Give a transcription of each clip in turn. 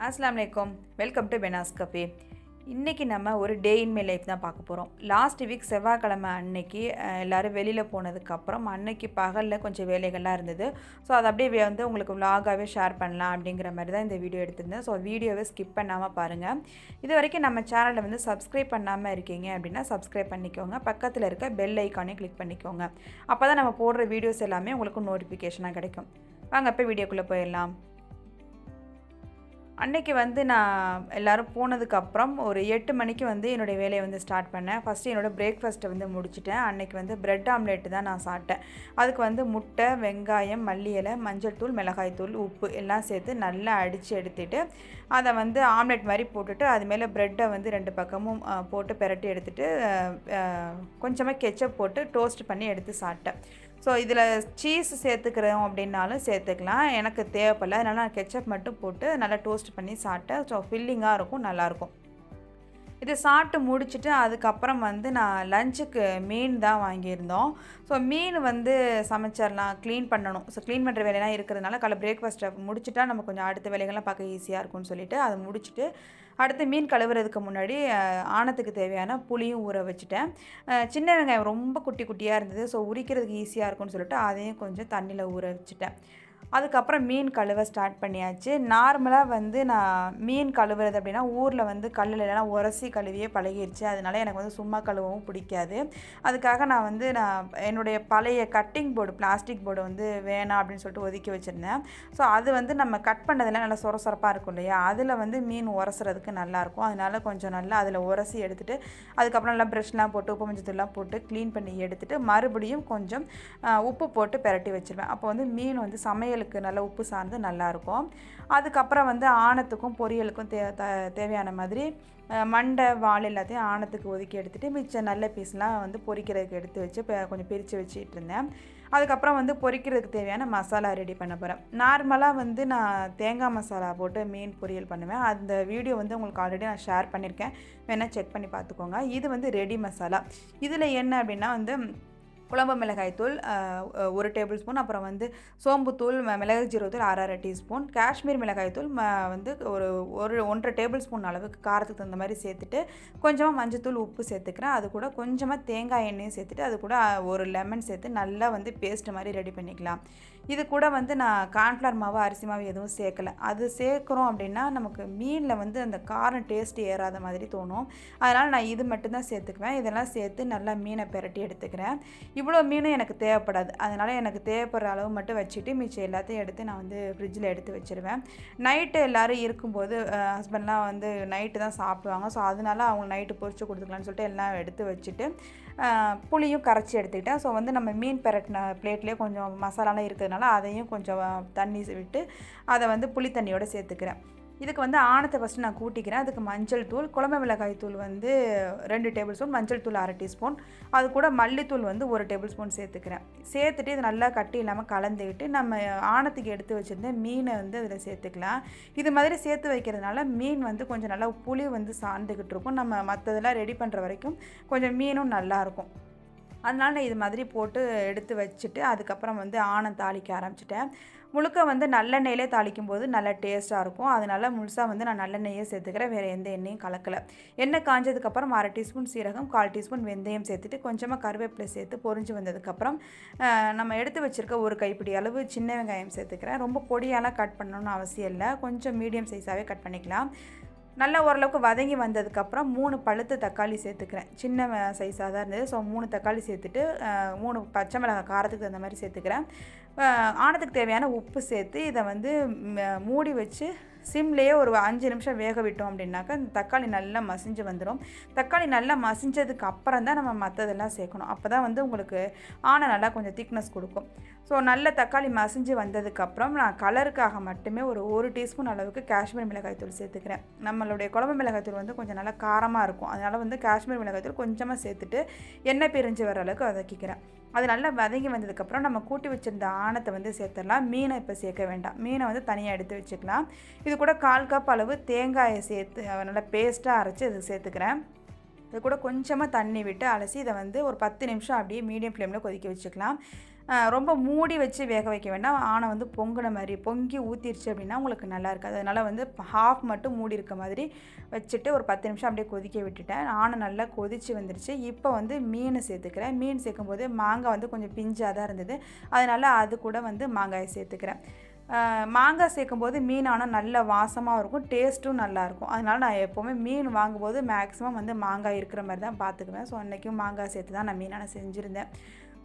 அஸ்ஸலாமு அலைக்கும். Welcome to பெனாஸ் cafe. இன்றைக்கி நம்ம ஒரு டே இன் மை லைஃப் தான் பார்க்க போகிறோம். லாஸ்ட் வீக் செவ்வாய்க்கிழமை அன்னைக்கு எல்லோரும் வெளியில் போனதுக்கப்புறம் அன்னைக்கு பகலில் கொஞ்சம் வேலைகள்லாம் இருந்தது. ஸோ அதை அப்படியே வந்து உங்களுக்கு விலாகாகவே ஷேர் பண்ணலாம் அப்படிங்கிற மாதிரி தான் இந்த வீடியோ எடுத்திருந்தேன். ஸோ வீடியோவை ஸ்கிப் பண்ணாமல் பாருங்கள். இது வரைக்கும் நம்ம சேனலை வந்து சப்ஸ்கிரைப் பண்ணாமல் இருக்கீங்க அப்படின்னா சப்ஸ்கிரைப் பண்ணிக்கோங்க. பக்கத்தில் இருக்க பெல் ஐக்கானே கிளிக் பண்ணிக்கோங்க. அப்போ தான் நம்ம போடுற வீடியோஸ் எல்லாமே உங்களுக்கு நோட்டிஃபிகேஷனாக கிடைக்கும். வாங்க இப்போ வீடியோக்குள்ளே போயிடலாம். அன்றைக்கி வந்து நான் எல்லோரும் போனதுக்கப்புறம் ஒரு 8 மணிக்கு வந்து என்னுடைய வேலையை வந்து ஸ்டார்ட் பண்ணேன். ஃபஸ்ட்டு என்னோடய பிரேக்ஃபாஸ்ட்டை வந்து முடிச்சுட்டேன். அன்றைக்கி வந்து பிரெட் ஆம்லேட்டு தான் நான் சாப்பிட்டேன். அதுக்கு வந்து முட்டை, வெங்காயம், மல்லி இலை, மஞ்சள் தூள், மிளகாய் தூள், உப்பு எல்லாம் சேர்த்து நல்லா அடித்து எடுத்துகிட்டு அதை வந்து ஆம்லேட் மாதிரி போட்டுட்டு அது மேலே ப்ரெட்டை வந்து 2 பக்கமும் போட்டு பெரட்டி எடுத்துகிட்டு கொஞ்சமாக கெச்சப் போட்டு டோஸ்ட் பண்ணி எடுத்து சாப்பிட்டேன். ஸோ இதில் சீஸ் சேர்த்துக்கிறோம் அப்படின்னாலும் சேர்த்துக்கலாம். எனக்கு தேவைப்படல, அதனால் நான் கெச்சப் மட்டும் போட்டு நல்லா டோஸ்ட் பண்ணி சாப்பிட்டேன். ஸோ ஃபில்லிங்காக இருக்கும், நல்லாயிருக்கும். இது சாப்பிட்டு முடிச்சுட்டு அதுக்கப்புறம் வந்து நான் லஞ்சுக்கு மீன் தான் வாங்கியிருந்தோம். ஸோ மீன் வந்து சமைச்சிடலாம், க்ளீன் பண்ணணும். ஸோ க்ளீன் பண்ணுற வேலையெல்லாம் இருக்கிறதுனால காலை பிரேக்ஃபாஸ்ட்டை முடிச்சுட்டா நம்ம கொஞ்சம் அடுத்த வேலைகள்லாம் பார்க்க ஈஸியாக இருக்கும்னு சொல்லிவிட்டு அதை முடிச்சுட்டு அடுத்து மீன் கழுவுறதுக்கு முன்னாடி ஆணத்துக்கு தேவையான புளியும் ஊற வச்சுட்டேன். சின்ன வெங்காயம் ரொம்ப குட்டி குட்டியாக இருந்தது. ஸோ உரிக்கிறதுக்கு ஈஸியாக இருக்கும்னு சொல்லிட்டு அதையும் கொஞ்சம் தண்ணியில் ஊற வச்சுட்டேன். அதுக்கப்புறம் மீன் கழுவ ஸ்டார்ட் பண்ணியாச்சு. நார்மலாக வந்து நான் மீன் கழுவுறது அப்படின்னா ஊரில் வந்து கல்லுலலாம் உரசி கழுவியே பழகிடுச்சு. அதனால எனக்கு வந்து சும்மா கழுவவும் பிடிக்காது. அதுக்காக நான் என்னுடைய பழைய கட்டிங் போர்டு, பிளாஸ்டிக் போர்டு வந்து வேணாம் அப்படின்னு சொல்லிட்டு ஒதுக்கி வச்சுருந்தேன். ஸோ அது வந்து நம்ம கட் பண்ணதெல்லாம் நல்லா சொரசொரப்பாக இருக்கும் இல்லையா, அதில் வந்து மீன் உரசுறதுக்கு நல்லாயிருக்கும். அதனால கொஞ்சம் நல்லா அதில் உரசி எடுத்துகிட்டு அதுக்கப்புறம் நல்லா ப்ரெஷ்லாம் போட்டு உப்பு மஞ்சத்தூள்லாம் போட்டு க்ளீன் பண்ணி எடுத்துகிட்டு மறுபடியும் கொஞ்சம் உப்பு போட்டு பெரட்டி வச்சுருவேன். அப்போ வந்து மீன் வந்து சமையலுக்கு நல்லா உப்பு சார்ந்து நல்லாயிருக்கும். அதுக்கப்புறம் வந்து ஆணத்துக்கும் பொரியலுக்கும் தேவையான மாதிரி மண்டை, வால் எல்லாத்தையும் ஆணத்துக்கு ஒதுக்கி எடுத்துகிட்டு மிச்சம் நல்ல பீஸ்லாம் வந்து பொரிக்கிறதுக்கு எடுத்து வச்சு கொஞ்சம் பிரித்து வச்சுட்டு இருந்தேன். அதுக்கப்புறம் வந்து பொரிக்கிறதுக்கு தேவையான மசாலா ரெடி பண்ண போகிறேன். நார்மலாக வந்து நான் தேங்காய் மசாலா போட்டு மீன் பொரியல் பண்ணுவேன். அந்த வீடியோ வந்து உங்களுக்கு ஆல்ரெடி நான் ஷேர் பண்ணியிருக்கேன், வேணால் செக் பண்ணி பார்த்துக்கோங்க. இது வந்து ரெடி மசாலா. இதில் என்ன அப்படின்னா வந்து குழம்பு மிளகாய்த்தூள் 1 டேபிள் ஸ்பூன், அப்புறம் வந்து சோம்புத்தூள், மிளகு ஜீரகத்தூள் 1/2 டீஸ்பூன், காஷ்மீர் மிளகாய்த்தூள் வந்து ஒரு 1.5 டேபிள் ஸ்பூன் அளவுக்கு காரத்துக்கு தகுந்த மாதிரி சேர்த்துட்டு கொஞ்சமாக மஞ்சத்தூள், உப்பு சேர்த்துக்கிறேன். அது கூட கொஞ்சமாக தேங்காய் எண்ணெயும் சேர்த்துட்டு அது கூட ஒரு லெமன் சேர்த்து நல்லா வந்து பேஸ்ட் மாதிரி ரெடி பண்ணிக்கலாம். இது கூட வந்து நான் கார்ன்ஃப்ளவர் மாவு, அரிசி மாவு எதுவும் சேர்க்கலை. அது சேர்க்குறோம் அப்படின்னா நமக்கு மீனில் வந்து அந்த காரம் டேஸ்ட் ஏறாத மாதிரி தோணும். அதனால் நான் இது மட்டும்தான் சேர்த்துக்குவேன். இதெல்லாம் சேர்த்து நல்லா மீனை பெரட்டி எடுத்துக்கிறேன். இவ்வளோ மீனும் எனக்கு தேவைப்படாது. அதனால் எனக்கு தேவைப்படுற அளவு மட்டும் வச்சுட்டு மிச்சம் எல்லாத்தையும் எடுத்து நான் வந்து ஃப்ரிட்ஜில் எடுத்து வச்சுருவேன். நைட்டு எல்லோரும் இருக்கும்போது ஹஸ்பண்ட்லாம் வந்து நைட்டு தான் சாப்பிடுவாங்க. ஸோ அதனால அவங்க நைட்டு பொரிச்சு கொடுத்துக்கலான்னு சொல்லிட்டு எல்லாம் எடுத்து வச்சுட்டு புளியும் கரைச்சி எடுத்துக்கிட்டேன். ஸோ வந்து நம்ம மீன் பெரட்டின பிளேட்லேயே கொஞ்சம் மசாலாலாம் இருக்கிறதுனால அதையும் கொஞ்சம் தண்ணி விட்டு அதை வந்து புளி தண்ணியோடு சேர்த்துக்கிறேன். இதுக்கு வந்து ஆணத்தை ஃபஸ்ட்டு நான் கூட்டிக்கிறேன். அதுக்கு மஞ்சள் தூள், குழம்பு மிளகாய் தூள் வந்து 2 டேபிள் ஸ்பூன், மஞ்சள் தூள் 1/2 டீஸ்பூன், அது கூட மல்லித்தூள் வந்து 1 டேபிள் ஸ்பூன் சேர்த்துக்கிறேன். சேர்த்துட்டு இது நல்லா கட்டி இல்லாமல் கலந்துக்கிட்டு நம்ம ஆணத்துக்கு எடுத்து வச்சுருந்த மீனை வந்து அதில் சேர்த்துக்கலாம். இது மாதிரி சேர்த்து வைக்கிறதுனால மீன் வந்து கொஞ்சம் நல்லா புளி வந்து சார்ந்துக்கிட்டு இருக்கும். நம்ம மற்றதெல்லாம் ரெடி பண்ணுற வரைக்கும் கொஞ்சம் மீனும் நல்லாயிருக்கும். அதனால் நான் இது மாதிரி போட்டு எடுத்து வச்சுட்டு அதுக்கப்புறம் வந்து ஆணம் தாளிக்க ஆரம்பிச்சிட்டேன். முழுக்க வந்து நல்லெண்ணெயிலே தாளிக்கும் போது நல்லா டேஸ்ட்டாக இருக்கும். அதனால் முழுசாக வந்து நான் நல்லெண்ணெயே சேர்த்துக்கிறேன், வேறு எந்த எண்ணெயும் கலக்கலை. எண்ணெய் காஞ்சதுக்கப்புறம் 1/2 டீஸ்பூன் சீரகம், 1/4 டீஸ்பூன் வெந்தயம் சேர்த்துட்டு கொஞ்சமாக கருவேப்பிலை சேர்த்து பொரிஞ்சு வந்ததுக்கப்புறம் நம்ம எடுத்து வச்சுருக்க ஒரு கைப்பிடி அளவு சின்ன வெங்காயம் சேர்த்துக்கிறேன். ரொம்ப பொடியாலாம் கட் பண்ணணும்னு அவசியம் இல்லை, கொஞ்சம் மீடியம் சைஸாகவே கட் பண்ணிக்கலாம். நல்லா ஓரளவுக்கு வதங்கி வந்ததுக்கப்புறம் 3 பழுத்த தக்காளி சேர்த்துக்கிறேன். சின்ன சைஸாக தான் இருந்தது. ஸோ 3 தக்காளி சேர்த்துட்டு 3 பச்சை மிளகாய் காரத்துக்கு தகுந்த மாதிரி சேர்த்துக்கிறேன். ஆணத்துக்கு தேவையான உப்பு சேர்த்து இதை வந்து மூடி வச்சு சிம்லேயே ஒரு 5 நிமிஷம் வேக விட்டோம் அப்படின்னாக்கா இந்த தக்காளி நல்லா மசிஞ்சு வந்துடும். தக்காளி நல்லா மசிஞ்சதுக்கு அப்புறம் தான் நம்ம மற்றதெல்லாம் சேர்க்கணும். அப்போ தான் வந்து உங்களுக்கு நல்லா கொஞ்சம் திக்னஸ் கொடுக்கும். ஸோ நல்ல தக்காளி மசிஞ்சு வந்ததுக்கப்புறம் நான் கலருக்காக மட்டுமே ஒரு 1 டீஸ்பூன் அளவுக்கு காஷ்மீர் மிளகாய்த்தூள் சேர்த்துக்கிறேன். நம்மளுடைய குழம்பு மிளகாய்த்தூள் வந்து கொஞ்சம் நல்லா காரமாக இருக்கும். அதனால் வந்து காஷ்மீர் மிளகாய்த்தூள் கொஞ்சமாக சேர்த்துட்டு எண்ணெய் பிரிஞ்சு வர அளவுக்கு வதக்கிக்கிறேன். அது நல்லா வதங்கி வந்ததுக்கப்புறம் நம்ம கூட்டி வச்சுருந்த ஆணத்தை வந்து சேர்த்துடலாம். மீனை இப்போ சேர்க்க வேண்டாம், மீனை வந்து தனியாக எடுத்து வச்சுக்கலாம். இது கூட 1/4 கப் அளவு தேங்காயை சேர்த்து நல்லா பேஸ்ட்டாக அரைச்சி இது சேர்த்துக்கிறேன். இது கூட கொஞ்சமாக தண்ணி விட்டு அலசி இதை வந்து ஒரு 10 நிமிஷம் அப்படியே மீடியம் ஃப்ளேமில் கொதிக்க வச்சுக்கலாம். ரொம்ப மூடி வச்சு வேக வைக்க வேண்டாம். ஆணை வந்து பொங்குன மாதிரி பொங்கி ஊற்றிருச்சு அப்படின்னா உங்களுக்கு நல்லா இருக்காது. அதனால் வந்து ஹாஃப் மட்டும் மூடி இருக்க மாதிரி வச்சுட்டு ஒரு 10 நிமிஷம் அப்படியே கொதிக்க விட்டுட்டேன். ஆணை நல்லா கொதித்து வந்துருச்சு. இப்போ வந்து மீன் சேர்த்துக்கிறேன். மீன் சேர்க்கும்போது மாங்காய் வந்து கொஞ்சம் பிஞ்சாக தான் இருந்தது. அதனால் அது கூட வந்து மாங்காயை சேர்த்துக்கிறேன். மாங்காய் சேர்க்கும்போது மீன் ஆனால் நல்ல வாசமாகவும் இருக்கும், டேஸ்ட்டும் நல்லாயிருக்கும். அதனால் நான் எப்போவுமே மீன் வாங்கும்போது மேக்ஸிமம் வந்து மாங்காய் இருக்கிற மாதிரி தான் பார்த்துக்குவேன். ஸோ அன்றைக்கும் மாங்காய் சேர்த்து தான் நான் மீனான செஞ்சுருந்தேன்.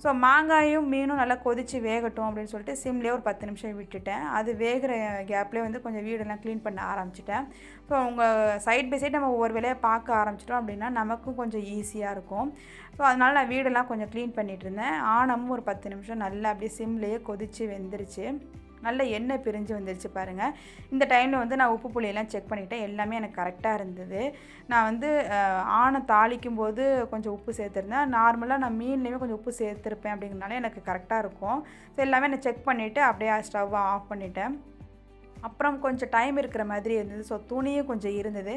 ஸோ மாங்காயும் மீனும் நல்லா கொதித்து வேகட்டும் அப்படின்னு சொல்லிட்டு சிம்லேயே ஒரு 10 நிமிஷம் விட்டுட்டேன். அது வேகிற கேப்லேயே வந்து கொஞ்சம் வீடெல்லாம் க்ளீன் பண்ண ஆரம்பிச்சிட்டேன். ஸோ உங்கள் சைட் பை சைட் நம்ம ஒவ்வொரு வேலையை பார்க்க ஆரம்பிச்சிட்டோம் அப்படின்னா நமக்கும் கொஞ்சம் ஈஸியாக இருக்கும். ஸோ அதனால் நான் வீடெல்லாம் கொஞ்சம் க்ளீன் பண்ணிகிட்டு இருந்தேன். ஆனமும் ஒரு 10 நிமிஷம் நல்லா அப்படியே சிம்லேயே கொதித்து வெந்துருச்சு. நல்ல எண்ணெய் பிரிஞ்சு வந்துருச்சு பாருங்கள். இந்த டைமில் வந்து நான் உப்பு புளியெல்லாம் செக் பண்ணிவிட்டேன். எல்லாமே எனக்கு கரெக்டாக இருந்தது. நான் வந்து ஆணை தாளிக்கும் போது கொஞ்சம் உப்பு சேர்த்துருந்தேன். நார்மலாக நான் மீன்லேயுமே கொஞ்சம் உப்பு சேர்த்துருப்பேன் அப்படிங்கிறனால எனக்கு கரெக்டாக இருக்கும். ஸோ எல்லாமே நான் செக் பண்ணிவிட்டு அப்படியே ஸ்டவ்வை ஆஃப் பண்ணிவிட்டேன். அப்புறம் கொஞ்சம் டைம் இருக்கிற மாதிரி இருந்தது. ஸோ துணியும் கொஞ்சம் இருந்தது.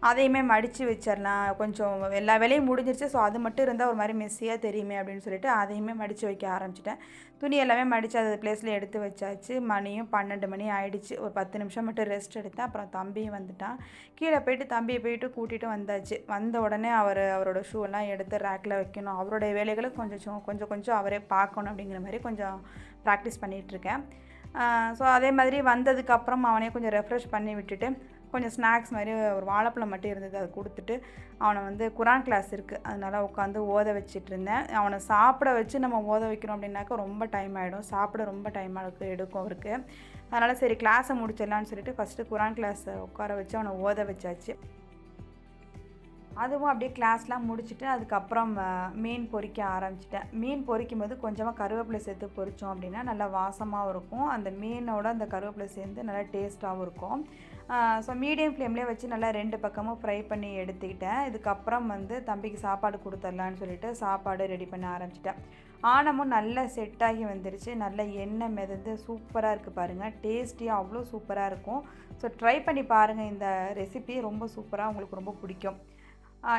அதையுமே மடித்து வச்சிடலாம். கொஞ்சம் எல்லா வேலையும் முடிஞ்சிருச்சு. ஸோ அது மட்டும் இருந்தால் ஒரு மாதிரி மெஸ்ஸியாக தெரியுமே அப்படின்னு சொல்லிட்டு அதையுமே மடித்து வைக்க ஆரம்பிச்சிட்டேன். துணி எல்லாமே மடித்து அது பிளேஸில் எடுத்து வச்சாச்சு. மணியும் 12 மணி ஆகிடுச்சு. ஒரு 10 நிமிஷம் மட்டும் ரெஸ்ட் எடுத்தேன். அப்புறம் தம்பியும் வந்துட்டான். கீழே போயிட்டு தம்பியை போயிட்டு கூட்டிகிட்டு வந்தாச்சு. வந்த உடனே அவரோட ஷூவெல்லாம் எடுத்து ரேக்கில் வைக்கணும். அவருடைய வேலைகளை கொஞ்சம் அவரே பார்க்கணும் அப்படிங்கிற மாதிரி கொஞ்சம் ப்ராக்டிஸ் பண்ணிகிட்ருக்கேன். ஸோ அதே மாதிரி வந்ததுக்கப்புறம் அவனே கொஞ்சம் ரெஃப்ரெஷ் பண்ணி விட்டுட்டு கொஞ்சம் ஸ்நாக்ஸ் மாதிரி ஒரு வாழைப்பழம் மட்டும் இருந்தது, அதை கொடுத்துட்டு அவனை வந்து குரான் கிளாஸ் இருக்குது அதனால் உட்காந்து ஓத வச்சிட்ருந்தேன். அவனை சாப்பிட வச்சு நம்ம ஓத வைக்கிறோம் அப்படின்னாக்கா ரொம்ப டைம் ஆகிடும். சாப்பிட ரொம்ப டைம் எடுக்கும் அவருக்கு. அதனால் சரி கிளாஸை முடிச்சிடலான்னு சொல்லிட்டு ஃபஸ்ட்டு குரான் கிளாஸை உட்கார வச்சு அவனை ஓத வச்சாச்சு. அதுவும் அப்படியே கிளாஸ்லாம் முடிச்சுட்டு அதுக்கப்புறம் மீன் பொரிக்க ஆரம்பிச்சிட்டேன். மீன் பொரிக்கும் போது கொஞ்சமாக கருவேப்பிலை சேர்த்து பொரித்தோம் அப்படின்னா நல்லா வாசமாகவும் இருக்கும். அந்த மீனோட அந்த கருவேப்பிலை சேர்ந்து நல்லா டேஸ்ட்டாகவும் இருக்கும். ஸோ மீடியம் ஃப்ளேம்லேயே வச்சு நல்லா 2 பக்கமும் ஃப்ரை பண்ணி எடுத்துக்கிட்டேன். இதுக்கப்புறம் வந்து தம்பிக்கு சாப்பாடு கொடுத்துடலான்னு சொல்லிட்டு சாப்பாடு ரெடி பண்ண ஆரம்பிச்சிட்டேன். ஆனமும் நல்லா செட் ஆகி வந்துருச்சு. நல்லா எண்ணெய் மிதந்து சூப்பராக இருக்குது பாருங்கள். டேஸ்டியாக அவ்வளோ சூப்பராக இருக்கும். ஸோ ட்ரை பண்ணி பாருங்கள். இந்த ரெசிபி ரொம்ப சூப்பராக உங்களுக்கு ரொம்ப பிடிக்கும்.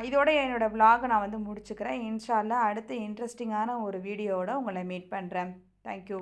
இதோட என்னோடய விலாகை நான் வந்து முடிச்சுக்கிறேன். இன்ஷா அல்லாஹ் அடுத்த இன்ட்ரெஸ்டிங்கான ஒரு வீடியோவோட உங்களை மீட் பண்ணுறேன். தேங்க்யூ.